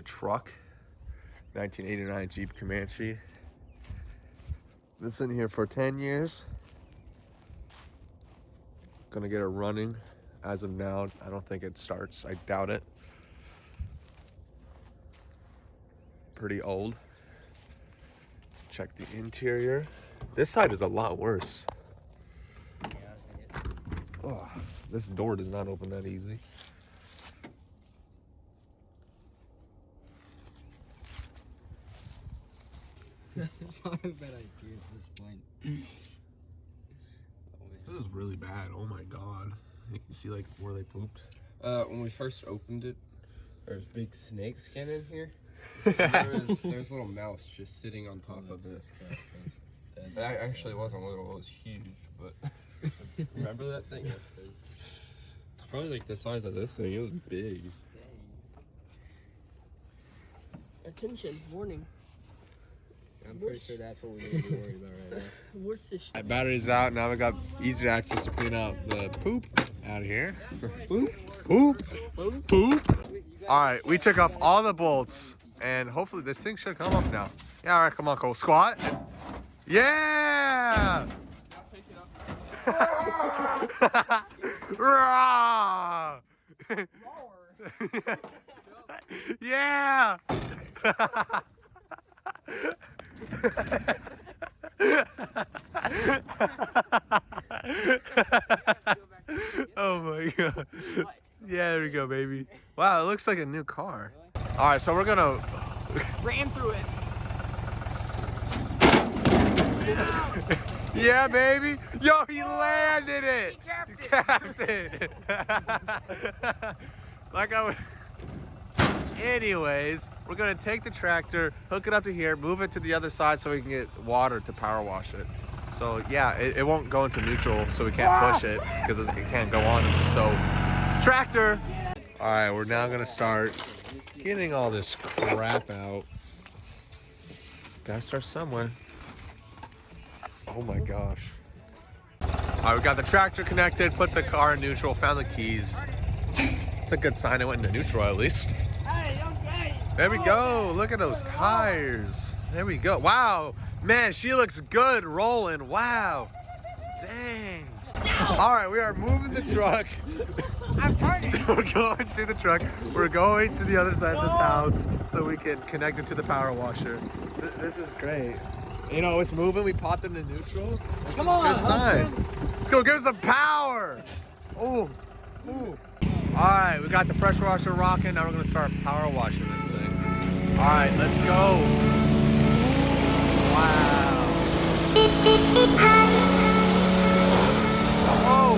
truck, 1989 Jeep Comanche. It's been here for 10 years. Gonna get it running. As of now, I don't think it starts. I doubt it. Pretty old. Check the interior. This side is a lot worse. Oh, this door does not open that easy. It's not a bad idea at this point. This is really bad. Oh my god. You can see like where they pooped. When we first opened it, there's big snake skin in here. There's a little mouse just sitting on top of it. That actually wasn't little, it was huge, but remember that thing? It's probably like the size of this thing, it was big. Attention, warning. I'm pretty sure that's what we need to be worried about right now. Worcestershire. Battery's out. Now we got easy access to clean out the poop out of here. Poop? Poop. Poop. All right, we took off all the bolts, and hopefully this thing should come up now. Yeah, all right, come on, Cole. Squat. Yeah. Rah! Yeah. Oh my god. Yeah, there we go, baby. Wow, it looks like a new car. All right, so we're gonna Ran through it. yeah, baby. Yo, he landed it. He capped it. Like I was. Anyways, we're gonna take the tractor, hook it up to here, move it to the other side so we can get water to power wash it. So yeah, it won't go into neutral, so we can't push it because it can't go on. So tractor. All right, we're now gonna start getting all this crap out. Gotta start somewhere. Oh my gosh. All right, we got the tractor connected, put the car in neutral, found the keys. It's a good sign it went into neutral at least. There we go. Look at those tires. There we go. Wow. Man, she looks good rolling. Wow. Dang. All right, we are moving the truck. I'm partying. We're going to the truck. We're going to the other side of this house so we can connect it to the power washer. This is great. You know, it's moving. We popped them in neutral. That's Come a on. good sign. Let's go. Give us some power. Oh. Ooh. All right, we got the pressure washer rocking. Now we're gonna start power washing this thing. All right, let's go. Wow. Oh.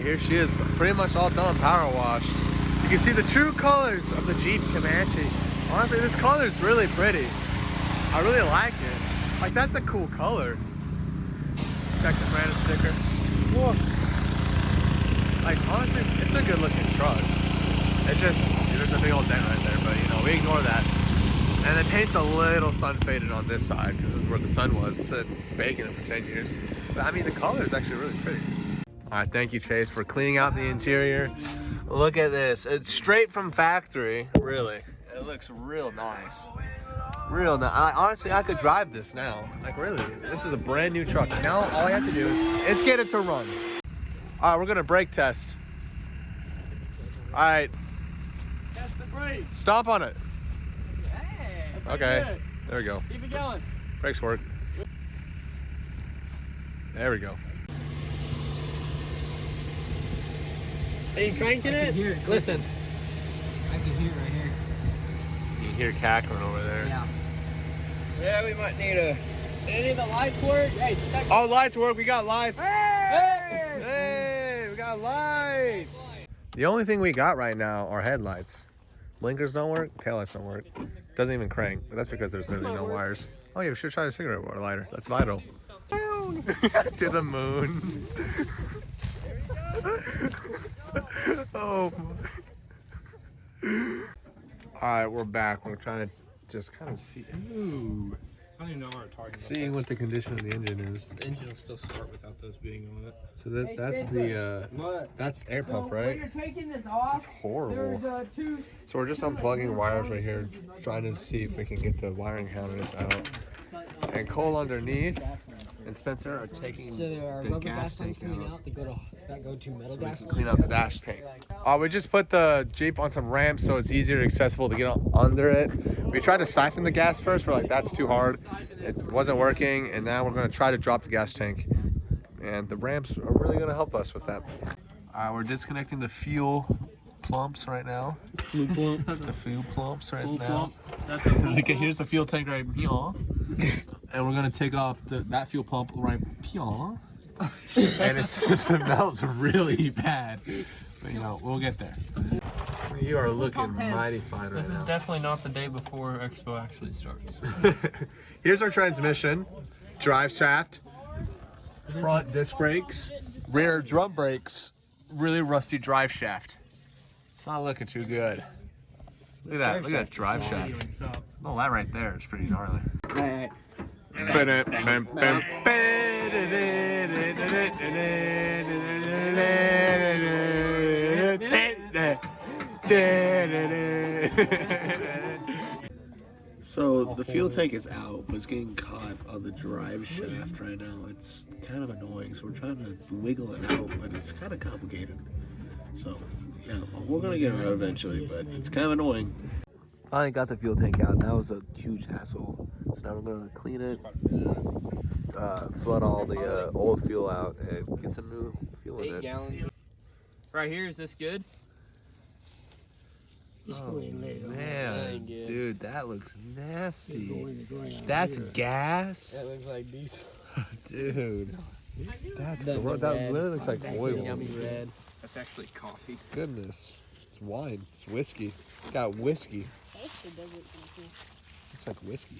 here she is, pretty much all done, power washed. You can see the true colors of the Jeep Comanche. Honestly, this color is really pretty. I really like it. Like, that's a cool color. Check the brand sticker. Whoa. Like, honestly, it's a good looking truck. It's just, there's a big old dent right there, but you know, we ignore that. And the paint's a little sun faded on this side because this is where the sun was. It's been baking it for 10 years. But I mean, the color is actually really pretty. All right, thank you, Chase, for cleaning out the interior. Look at this. It's straight from factory, really. It looks real nice. Real nice. Honestly, I could drive this now. Like, really, this is a brand new truck. Now, all I have to do is get it to run. All right, we're gonna brake test. All right. Test the brake. Stomp on it. Hey, Okay, good. there we go. Keep it going. Brakes work. There we go. Are you cranking it? hear it. Listen. I can hear it right here. You can hear cackling over there. Yeah. Yeah, we might need a. Any of the lights work? Hey, check. Oh, lights work. We got lights. Hey! Hey, we got lights. The only thing we got right now are headlights. Blinkers don't work. Taillights don't work. Doesn't even crank. But that's because there's literally no wires. Oh yeah, we should try a cigarette lighter. That's vital. To the moon. Oh. All right, we're back. We're trying to just kind of see. Ooh. I don't even know where we're talking Seeing what the condition of the engine is. about. The engine will still start without those being on it. So that's the that's air pump, When right? you're taking this off, It's horrible. there's two. So we're just unplugging wires right here, trying to see if we can get the wiring counters out. And Cole underneath and Spencer are taking So there are the rubber gas gas lines tank coming out. out. They go to metal So we gas can lines. clean out the dash tank. We just put the Jeep on some ramps so it's easier accessible to get under it. We tried to siphon the gas first. We're like, that's too hard. It wasn't working, and now we're going to try to drop the gas tank. And the ramps are really going to help us with that. We're disconnecting the fuel plumps right now. The fuel plumps right now. Here's the fuel tank right here. And we're going to take off that fuel pump right here. And it smells really bad. But you know, we'll get there. You are looking mighty fine right This now. is definitely not the day before Expo actually starts. Here's our transmission, drive shaft, front disc brakes, rear drum brakes, really rusty drive shaft. It's not looking too good. Look at that, look at that drive shaft. Oh, that right there is pretty gnarly. Right. So the fuel tank is out, but it's getting caught on the drive shaft right now. It's kind of annoying, so we're trying to wiggle it out, but it's kind of complicated. So yeah, we're gonna get it out eventually, but it's kind of annoying. Finally got the fuel tank out. That was a huge hassle. So now we're gonna clean it, flood all the old fuel out, and get some new fuel in 8 it. gallons. Right here, is this good? Oh man, dude, that looks nasty. That's gas, That looks like diesel. dude. That's The gross. That red. literally looks like oil. Yummy red. That's actually coffee. Goodness, it's wine. It's whiskey. It's got whiskey. Looks like whiskey.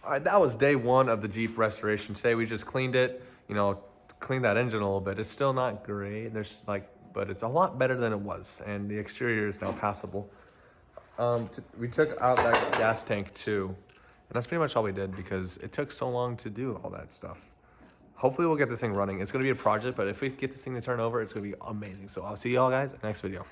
All right, that was day one of the Jeep restoration. Today we just cleaned it. You know, cleaned that engine a little bit. It's still not great. There's but it's a lot better than it was, and the exterior is now passable. We took out that gas tank too, and that's pretty much all we did because it took so long to do all that stuff. Hopefully we'll get this thing running. It's gonna be a project, but if we get this thing to turn over, it's gonna be amazing. So I'll see y'all guys in the next video.